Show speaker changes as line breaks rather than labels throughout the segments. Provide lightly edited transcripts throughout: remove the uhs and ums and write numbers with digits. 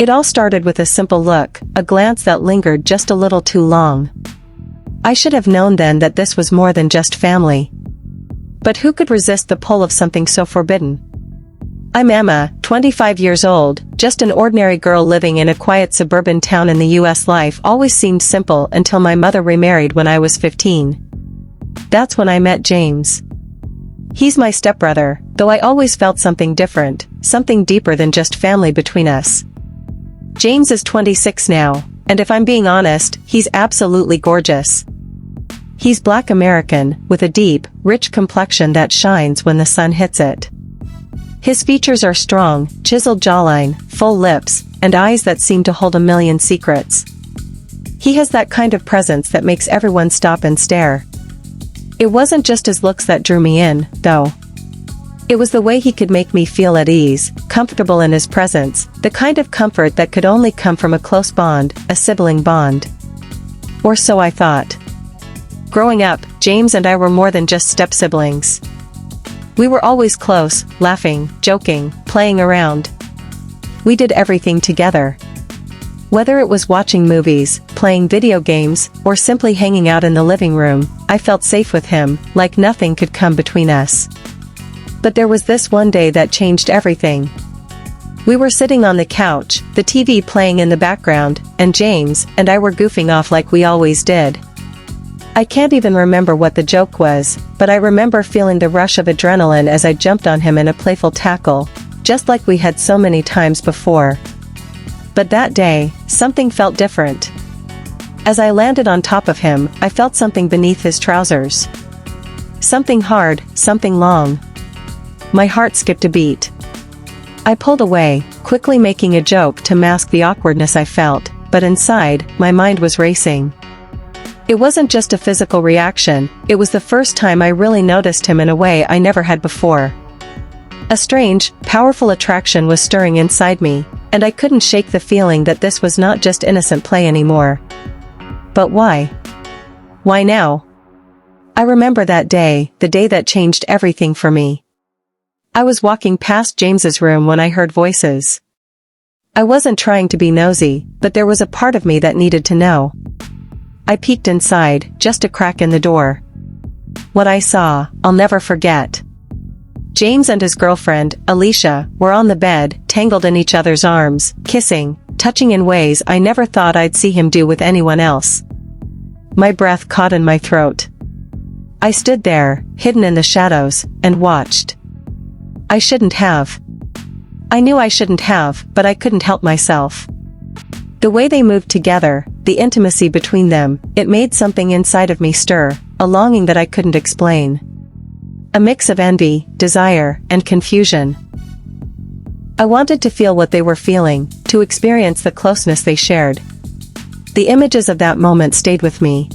It all started with a simple look, a glance that lingered just a little too long. I should have known then that this was more than just family. But who could resist the pull of something so forbidden? I'm Emma, 25 years old, just an ordinary girl living in a quiet suburban town in the US. Life always seemed simple until my mother remarried when I was 15. That's when I met James. He's my stepbrother, though I always felt something different, something deeper than just family between us. James is 26 now, and if I'm being honest, he's absolutely gorgeous. He's Black American, with a deep, rich complexion that shines when the sun hits it. His features are strong, chiseled jawline, full lips, and eyes that seem to hold a million secrets. He has that kind of presence that makes everyone stop and stare. It wasn't just his looks that drew me in, though. It was the way he could make me feel at ease, comfortable in his presence, the kind of comfort that could only come from a close bond, a sibling bond. Or so I thought. Growing up, James and I were more than just step-siblings. We were always close, laughing, joking, playing around. We did everything together. Whether it was watching movies, playing video games, or simply hanging out in the living room, I felt safe with him, like nothing could come between us. But there was this one day that changed everything. We were sitting on the couch, the TV playing in the background, and James and I were goofing off like we always did. I can't even remember what the joke was, but I remember feeling the rush of adrenaline as I jumped on him in a playful tackle, just like we had so many times before. But that day, something felt different. As I landed on top of him, I felt something beneath his trousers. Something hard, something long. My heart skipped a beat. I pulled away, quickly making a joke to mask the awkwardness I felt, but inside, my mind was racing. It wasn't just a physical reaction, it was the first time I really noticed him in a way I never had before. A strange, powerful attraction was stirring inside me, and I couldn't shake the feeling that this was not just innocent play anymore. But why? Why now? I remember that day, the day that changed everything for me. I was walking past James's room when I heard voices. I wasn't trying to be nosy, but there was a part of me that needed to know. I peeked inside, just a crack in the door. What I saw, I'll never forget. James and his girlfriend, Alicia, were on the bed, tangled in each other's arms, kissing, touching in ways I never thought I'd see him do with anyone else. My breath caught in my throat. I stood there, hidden in the shadows, and watched. I shouldn't have. I knew I shouldn't have, but I couldn't help myself. The way they moved together, the intimacy between them, it made something inside of me stir, a longing that I couldn't explain. A mix of envy, desire, and confusion. I wanted to feel what they were feeling, to experience the closeness they shared. The images of that moment stayed with me.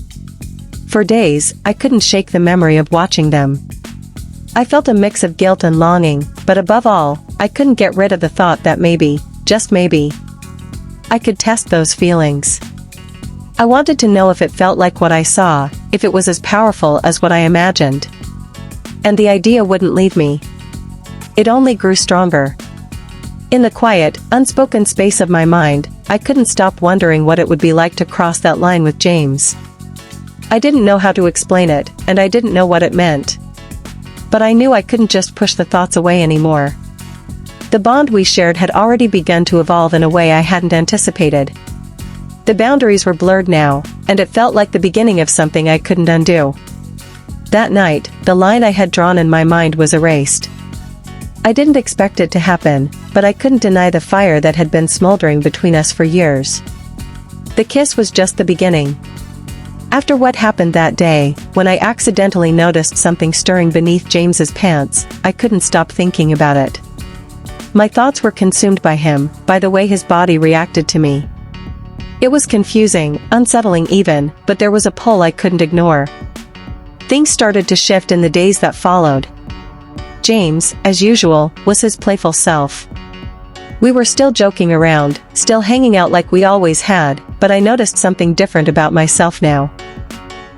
For days, I couldn't shake the memory of watching them. I felt a mix of guilt and longing, but above all, I couldn't get rid of the thought that maybe, just maybe, I could test those feelings. I wanted to know if it felt like what I saw, if it was as powerful as what I imagined. And the idea wouldn't leave me. It only grew stronger. In the quiet, unspoken space of my mind, I couldn't stop wondering what it would be like to cross that line with James. I didn't know how to explain it, and I didn't know what it meant. But I knew I couldn't just push the thoughts away anymore. The bond we shared had already begun to evolve in a way I hadn't anticipated. The boundaries were blurred now, and it felt like the beginning of something I couldn't undo. That night, the line I had drawn in my mind was erased. I didn't expect it to happen, but I couldn't deny the fire that had been smoldering between us for years. The kiss was just the beginning. After what happened that day, when I accidentally noticed something stirring beneath James's pants, I couldn't stop thinking about it. My thoughts were consumed by him, by the way his body reacted to me. It was confusing, unsettling even, but there was a pull I couldn't ignore. Things started to shift in the days that followed. James, as usual, was his playful self. We were still joking around, still hanging out like we always had, but I noticed something different about myself now.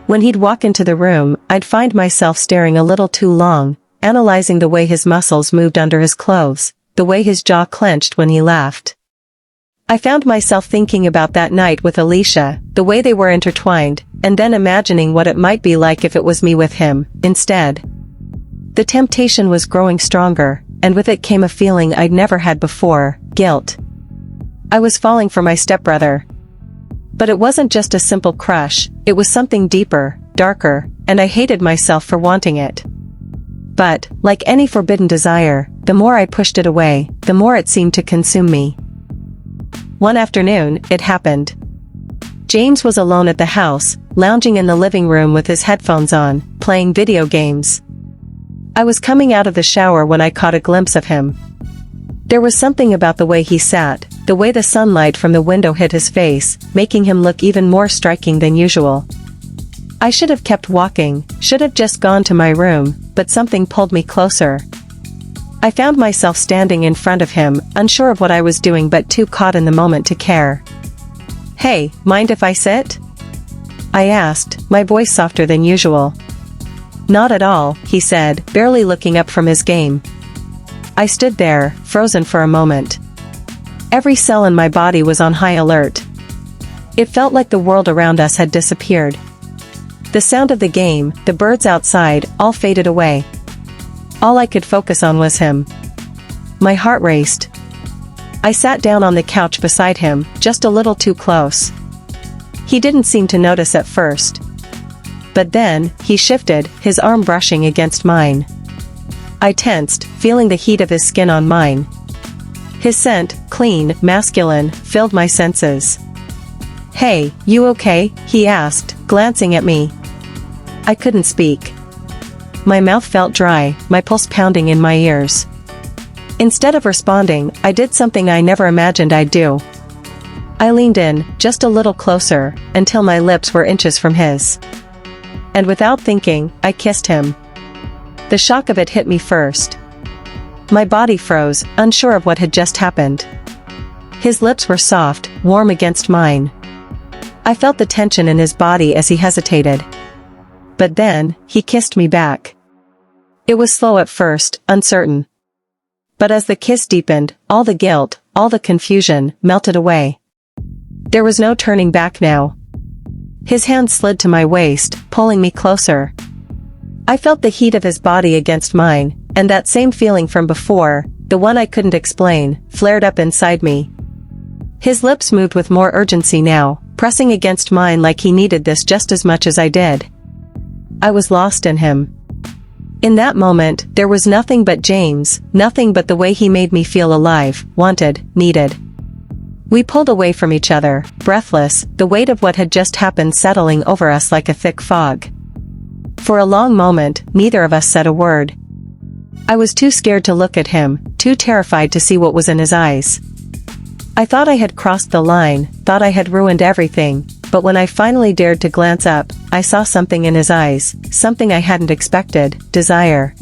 When he'd walk into the room, I'd find myself staring a little too long, analyzing the way his muscles moved under his clothes, the way his jaw clenched when he laughed. I found myself thinking about that night with Alicia, the way they were intertwined, and then imagining what it might be like if it was me with him, instead. The temptation was growing stronger, and with it came a feeling I'd never had before, guilt. I was falling for my stepbrother. But it wasn't just a simple crush, it was something deeper, darker, and I hated myself for wanting it. But, like any forbidden desire, the more I pushed it away, the more it seemed to consume me. One afternoon, it happened. James was alone at the house, lounging in the living room with his headphones on, playing video games. I was coming out of the shower when I caught a glimpse of him. There was something about the way he sat, the way the sunlight from the window hit his face, making him look even more striking than usual. I should have kept walking, should have just gone to my room, but something pulled me closer. I found myself standing in front of him, unsure of what I was doing but too caught in the moment to care. "Hey, mind if I sit?" I asked, my voice softer than usual. "Not at all," he said, barely looking up from his game. I stood there, frozen for a moment. Every cell in my body was on high alert. It felt like the world around us had disappeared. The sound of the game, the birds outside, all faded away. All I could focus on was him. My heart raced. I sat down on the couch beside him, just a little too close. He didn't seem to notice at first. But then, he shifted, his arm brushing against mine. I tensed, feeling the heat of his skin on mine. His scent, clean, masculine, filled my senses. "Hey, you okay?" he asked, glancing at me. I couldn't speak. My mouth felt dry, my pulse pounding in my ears. Instead of responding, I did something I never imagined I'd do. I leaned in, just a little closer, until my lips were inches from his. And without thinking, I kissed him. The shock of it hit me first. My body froze, unsure of what had just happened. His lips were soft, warm against mine. I felt the tension in his body as he hesitated. But then, he kissed me back. It was slow at first, uncertain. But as the kiss deepened, all the guilt, all the confusion, melted away. There was no turning back now. His hand slid to my waist, pulling me closer. I felt the heat of his body against mine, and that same feeling from before, the one I couldn't explain, flared up inside me. His lips moved with more urgency now, pressing against mine like he needed this just as much as I did. I was lost in him. In that moment, there was nothing but James, nothing but the way he made me feel alive, wanted, needed. We pulled away from each other, breathless, the weight of what had just happened settling over us like a thick fog. For a long moment, neither of us said a word. I was too scared to look at him, too terrified to see what was in his eyes. I thought I had crossed the line, thought I had ruined everything, but when I finally dared to glance up, I saw something in his eyes, something I hadn't expected, desire.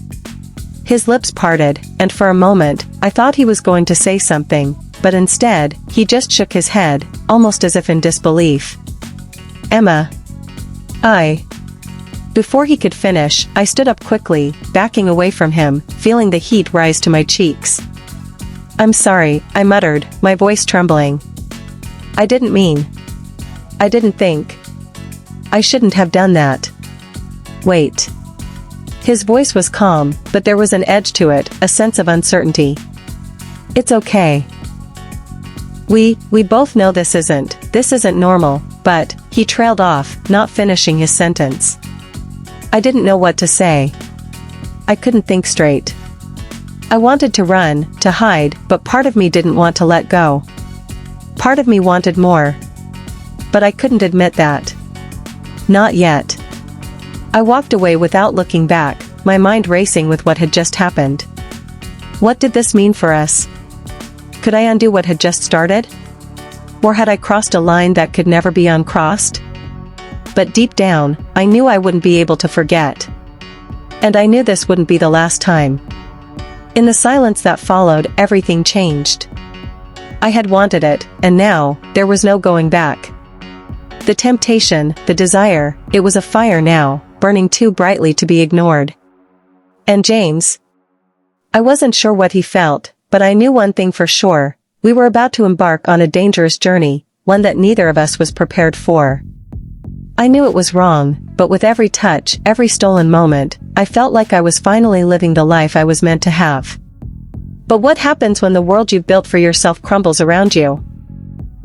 His lips parted, and for a moment, I thought he was going to say something, but instead, he just shook his head, almost as if in disbelief. "Emma." Before he could finish, I stood up quickly, backing away from him, feeling the heat rise to my cheeks. "I'm sorry," I muttered, my voice trembling. "I didn't mean. I didn't think. I shouldn't have done that." "Wait." His voice was calm, but there was an edge to it, a sense of uncertainty. "It's okay. We both know this isn't normal, but," he trailed off, not finishing his sentence. I didn't know what to say. I couldn't think straight. I wanted to run, to hide, but part of me didn't want to let go. Part of me wanted more. But I couldn't admit that. Not yet. I walked away without looking back, my mind racing with what had just happened. What did this mean for us? Could I undo what had just started? Or had I crossed a line that could never be uncrossed? But deep down, I knew I wouldn't be able to forget. And I knew this wouldn't be the last time. In the silence that followed, everything changed. I had wanted it, and now, there was no going back. The temptation, the desire, it was a fire now, burning too brightly to be ignored. And James? I wasn't sure what he felt, but I knew one thing for sure, We were about to embark on a dangerous journey, one that neither of us was prepared for. I knew it was wrong, but with every touch, every stolen moment, I felt like I was finally living the life I was meant to have. But what happens when the world you've built for yourself crumbles around you?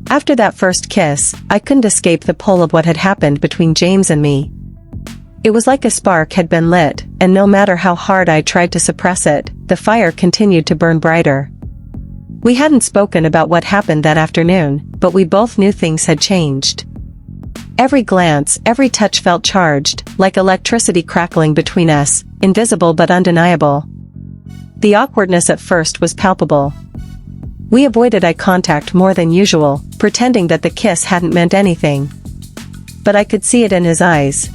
After that first kiss, I couldn't escape the pull of what had happened between James and me. It was like a spark had been lit, and no matter how hard I tried to suppress it, the fire continued to burn brighter. We hadn't spoken about what happened that afternoon, but we both knew things had changed. Every glance, every touch felt charged, like electricity crackling between us, invisible but undeniable. The awkwardness at first was palpable. We avoided eye contact more than usual, pretending that the kiss hadn't meant anything. But I could see it in his eyes.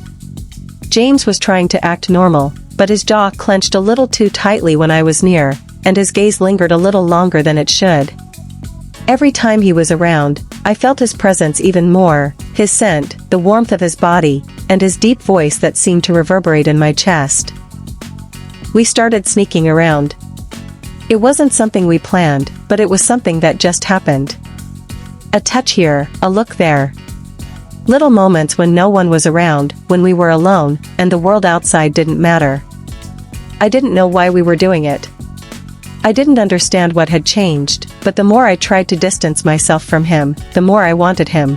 James was trying to act normal, but his jaw clenched a little too tightly when I was near, and his gaze lingered a little longer than it should. Every time he was around, I felt his presence even more, his scent, the warmth of his body, and his deep voice that seemed to reverberate in my chest. We started sneaking around. It wasn't something we planned, but it was something that just happened. A touch here, a look there. Little moments when no one was around, when we were alone, and the world outside didn't matter. I didn't know why we were doing it. I didn't understand what had changed, but the more I tried to distance myself from him, the more I wanted him.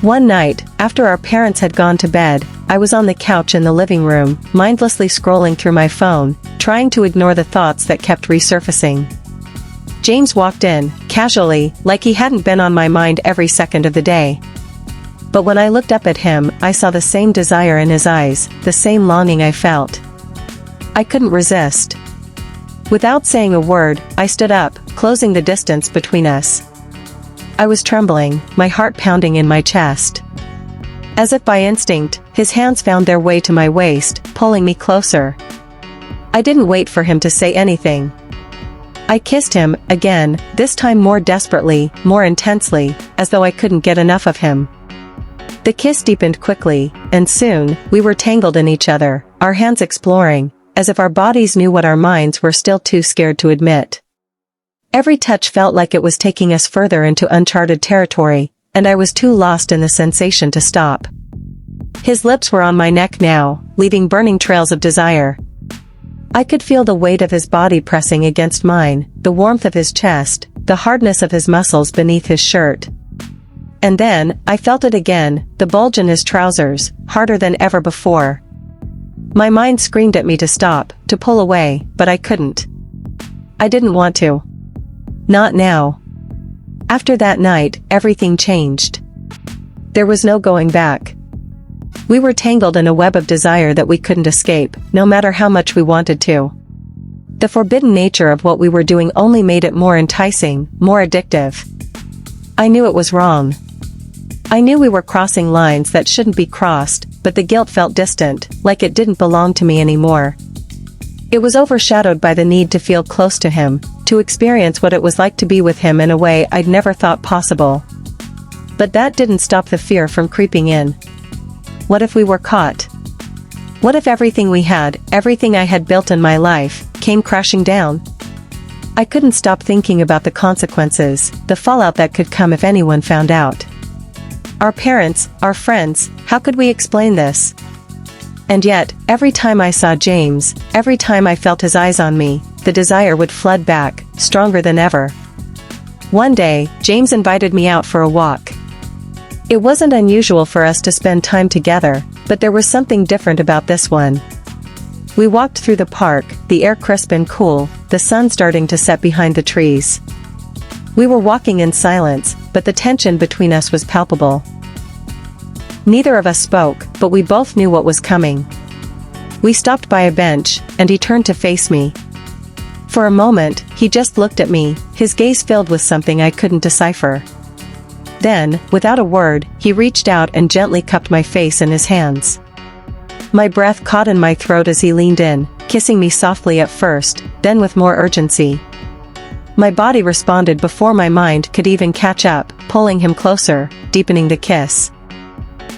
One night, after our parents had gone to bed, I was on the couch in the living room, mindlessly scrolling through my phone, trying to ignore the thoughts that kept resurfacing. James walked in, casually, like he hadn't been on my mind every second of the day. But when I looked up at him, I saw the same desire in his eyes, the same longing I felt. I couldn't resist. Without saying a word, I stood up, closing the distance between us. I was trembling, my heart pounding in my chest. As if by instinct, his hands found their way to my waist, pulling me closer. I didn't wait for him to say anything. I kissed him, again, this time more desperately, more intensely, as though I couldn't get enough of him. The kiss deepened quickly, and soon, we were tangled in each other, our hands exploring, as if our bodies knew what our minds were still too scared to admit. Every touch felt like it was taking us further into uncharted territory, and I was too lost in the sensation to stop. His lips were on my neck now, leaving burning trails of desire. I could feel the weight of his body pressing against mine, the warmth of his chest, the hardness of his muscles beneath his shirt. And then, I felt it again, the bulge in his trousers, harder than ever before. My mind screamed at me to stop, to pull away, but I couldn't. I didn't want to. Not now. After that night, everything changed. There was no going back. We were tangled in a web of desire that we couldn't escape, no matter how much we wanted to. The forbidden nature of what we were doing only made it more enticing, more addictive. I knew it was wrong. I knew we were crossing lines that shouldn't be crossed, but the guilt felt distant, like it didn't belong to me anymore. It was overshadowed by the need to feel close to him, to experience what it was like to be with him in a way I'd never thought possible. But that didn't stop the fear from creeping in. What if we were caught? What if everything we had, everything I had built in my life, came crashing down? I couldn't stop thinking about the consequences, the fallout that could come if anyone found out. Our parents, our friends, how could we explain this? And yet, every time I saw James, every time I felt his eyes on me, the desire would flood back, stronger than ever. One day, James invited me out for a walk. It wasn't unusual for us to spend time together, but there was something different about this one. We walked through the park, the air crisp and cool, the sun starting to set behind the trees. We were walking in silence, but the tension between us was palpable. Neither of us spoke, but we both knew what was coming. We stopped by a bench, and he turned to face me. For a moment, he just looked at me, his gaze filled with something I couldn't decipher. Then, without a word, he reached out and gently cupped my face in his hands. My breath caught in my throat as he leaned in, kissing me softly at first, then with more urgency. My body responded before my mind could even catch up, pulling him closer, deepening the kiss.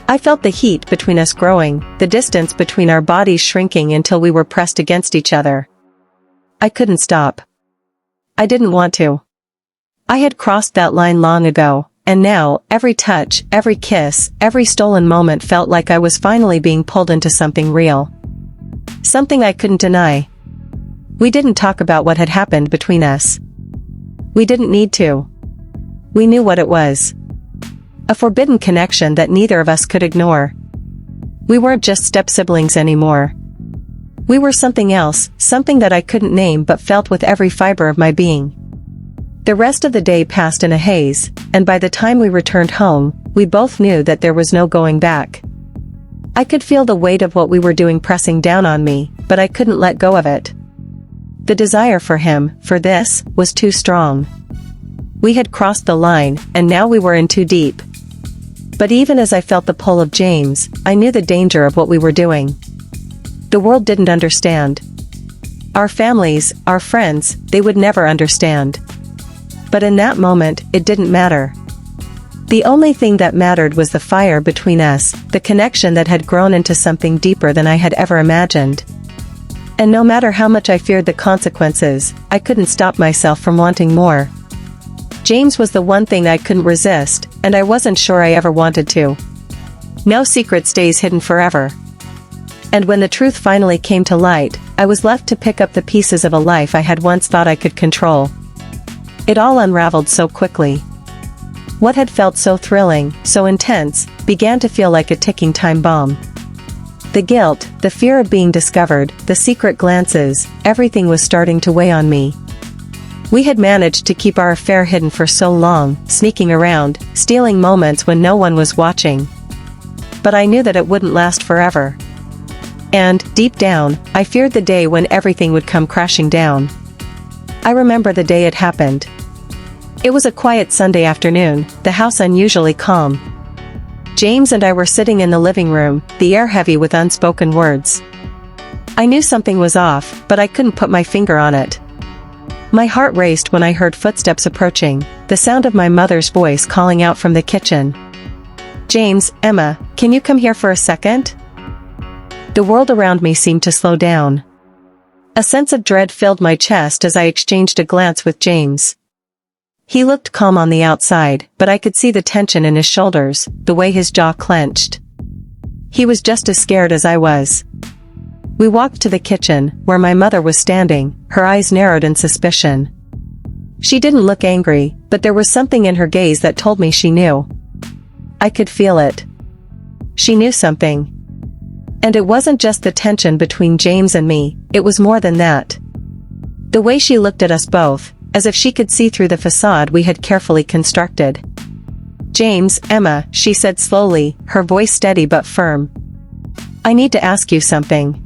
I felt the heat between us growing, the distance between our bodies shrinking until we were pressed against each other. I couldn't stop. I didn't want to. I had crossed that line long ago, and now, every touch, every kiss, every stolen moment felt like I was finally being pulled into something real. Something I couldn't deny. We didn't talk about what had happened between us. We didn't need to. We knew what it was. A forbidden connection that neither of us could ignore. We weren't just step-siblings anymore. We were something else, something that I couldn't name but felt with every fiber of my being. The rest of the day passed in a haze, and by the time we returned home, we both knew that there was no going back. I could feel the weight of what we were doing pressing down on me, but I couldn't let go of it. The desire for him, for this, was too strong. We had crossed the line, and now we were in too deep. But even as I felt the pull of James, I knew the danger of what we were doing. The world didn't understand. Our families, our friends, they would never understand. But in that moment, it didn't matter. The only thing that mattered was the fire between us, the connection that had grown into something deeper than I had ever imagined. And no matter how much I feared the consequences, I couldn't stop myself from wanting more. James was the one thing I couldn't resist, and I wasn't sure I ever wanted to. No secret stays hidden forever. And when the truth finally came to light, I was left to pick up the pieces of a life I had once thought I could control. It all unraveled so quickly. What had felt so thrilling, so intense, began to feel like a ticking time bomb. The guilt, the fear of being discovered, the secret glances, everything was starting to weigh on me. We had managed to keep our affair hidden for so long, sneaking around, stealing moments when no one was watching. But I knew that it wouldn't last forever. And, deep down, I feared the day when everything would come crashing down. I remember the day it happened. It was a quiet Sunday afternoon, the house unusually calm. James and I were sitting in the living room, the air heavy with unspoken words. I knew something was off, but I couldn't put my finger on it. My heart raced when I heard footsteps approaching, the sound of my mother's voice calling out from the kitchen. "James, Emma, can you come here for a second?" The world around me seemed to slow down. A sense of dread filled my chest as I exchanged a glance with James. He looked calm on the outside, but I could see the tension in his shoulders, the way his jaw clenched. He was just as scared as I was. We walked to the kitchen, where my mother was standing, her eyes narrowed in suspicion. She didn't look angry, but there was something in her gaze that told me she knew. I could feel it. She knew something. And it wasn't just the tension between James and me, it was more than that. The way she looked at us both, as if she could see through the facade we had carefully constructed. "James, Emma," she said slowly, her voice steady but firm. "I need to ask you something."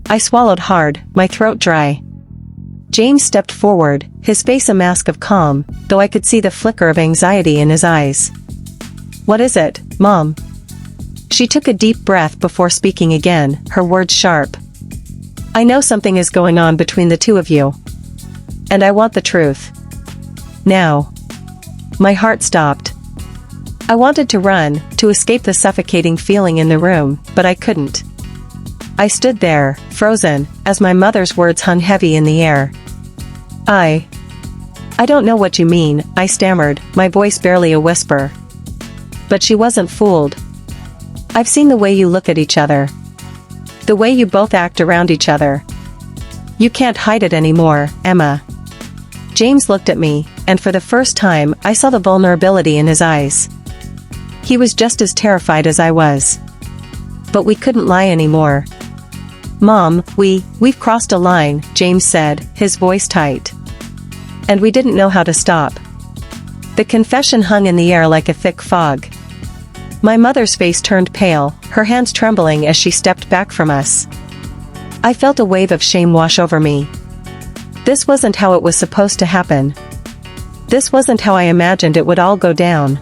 I swallowed hard, my throat dry. James stepped forward, his face a mask of calm, though I could see the flicker of anxiety in his eyes. "What is it, Mom?" She took a deep breath before speaking again, her words sharp. "I know something is going on between the two of you. And I want the truth. Now." My heart stopped. I wanted to run, to escape the suffocating feeling in the room, but I couldn't. I stood there, frozen, as my mother's words hung heavy in the air. I don't know what you mean," I stammered, my voice barely a whisper. But she wasn't fooled. "I've seen the way you look at each other. The way you both act around each other. You can't hide it anymore, Emma." James looked at me, and for the first time, I saw the vulnerability in his eyes. He was just as terrified as I was. But we couldn't lie anymore. "Mom, we've crossed a line," James said, his voice tight. And we didn't know how to stop. The confession hung in the air like a thick fog. My mother's face turned pale, her hands trembling as she stepped back from us. I felt a wave of shame wash over me. This wasn't how it was supposed to happen. This wasn't how I imagined it would all go down.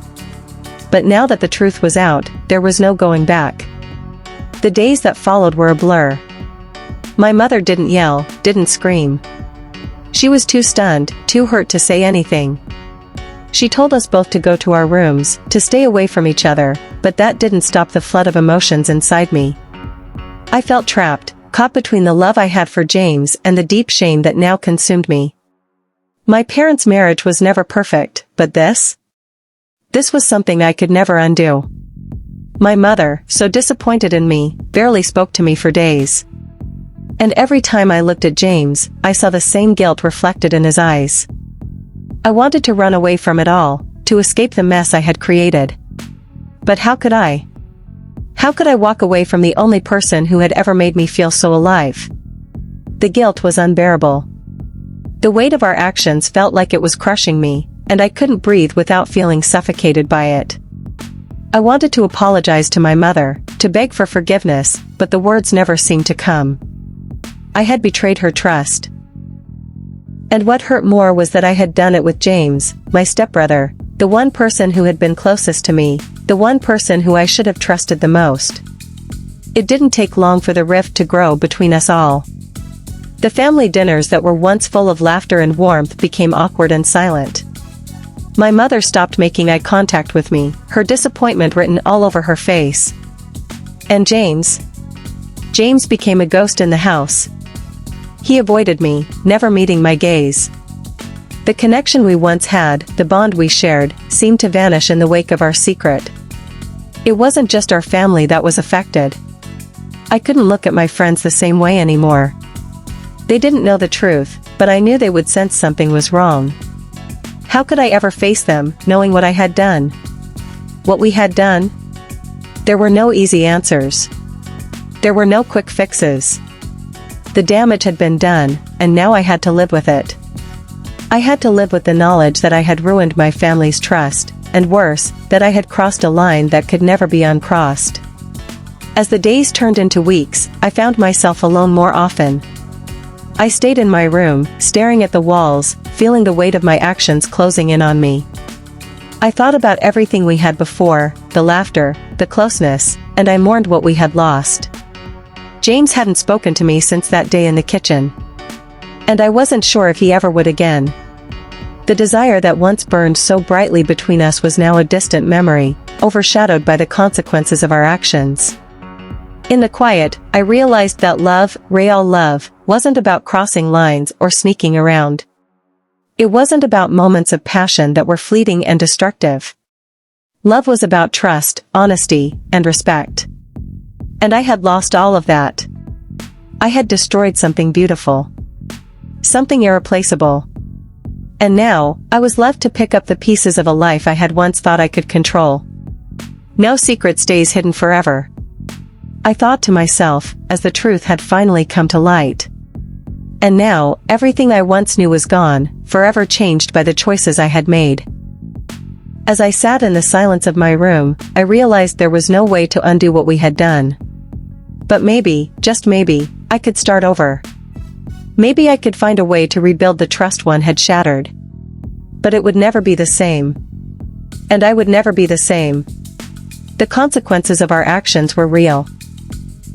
But now that the truth was out, there was no going back. The days that followed were a blur. My mother didn't yell, didn't scream. She was too stunned, too hurt to say anything. She told us both to go to our rooms, to stay away from each other, but that didn't stop the flood of emotions inside me. I felt trapped, caught between the love I had for James and the deep shame that now consumed me. My parents' marriage was never perfect, but this? This was something I could never undo. My mother, so disappointed in me, barely spoke to me for days. And every time I looked at James, I saw the same guilt reflected in his eyes. I wanted to run away from it all, to escape the mess I had created. But how could I? How could I walk away from the only person who had ever made me feel so alive? The guilt was unbearable. The weight of our actions felt like it was crushing me, and I couldn't breathe without feeling suffocated by it. I wanted to apologize to my mother, to beg for forgiveness, but the words never seemed to come. I had betrayed her trust. And what hurt more was that I had done it with James, my stepbrother, the one person who had been closest to me, the one person who I should have trusted the most. It didn't take long for the rift to grow between us all. The family dinners that were once full of laughter and warmth became awkward and silent. My mother stopped making eye contact with me, her disappointment written all over her face. And James became a ghost in the house. He avoided me, never meeting my gaze. The connection we once had, the bond we shared, seemed to vanish in the wake of our secret. It wasn't just our family that was affected. I couldn't look at my friends the same way anymore. They didn't know the truth, but I knew they would sense something was wrong. How could I ever face them, knowing what I had done? What we had done? There were no easy answers. There were no quick fixes. The damage had been done, and now I had to live with it. I had to live with the knowledge that I had ruined my family's trust, and worse, that I had crossed a line that could never be uncrossed. As the days turned into weeks, I found myself alone more often. I stayed in my room, staring at the walls, feeling the weight of my actions closing in on me. I thought about everything we had before, the laughter, the closeness, and I mourned what we had lost. James hadn't spoken to me since that day in the kitchen. And I wasn't sure if he ever would again. The desire that once burned so brightly between us was now a distant memory, overshadowed by the consequences of our actions. In the quiet, I realized that love, real love, wasn't about crossing lines or sneaking around. It wasn't about moments of passion that were fleeting and destructive. Love was about trust, honesty, and respect. And I had lost all of that. I had destroyed something beautiful. Something irreplaceable. And now, I was left to pick up the pieces of a life I had once thought I could control. No secret stays hidden forever. I thought to myself, as the truth had finally come to light. And now, everything I once knew was gone, forever changed by the choices I had made. As I sat in the silence of my room, I realized there was no way to undo what we had done. But maybe, just maybe, I could start over. Maybe I could find a way to rebuild the trust one had shattered. But it would never be the same. And I would never be the same. The consequences of our actions were real.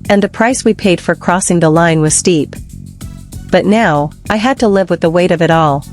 And the price we paid for crossing the line was steep. But now, I had to live with the weight of it all.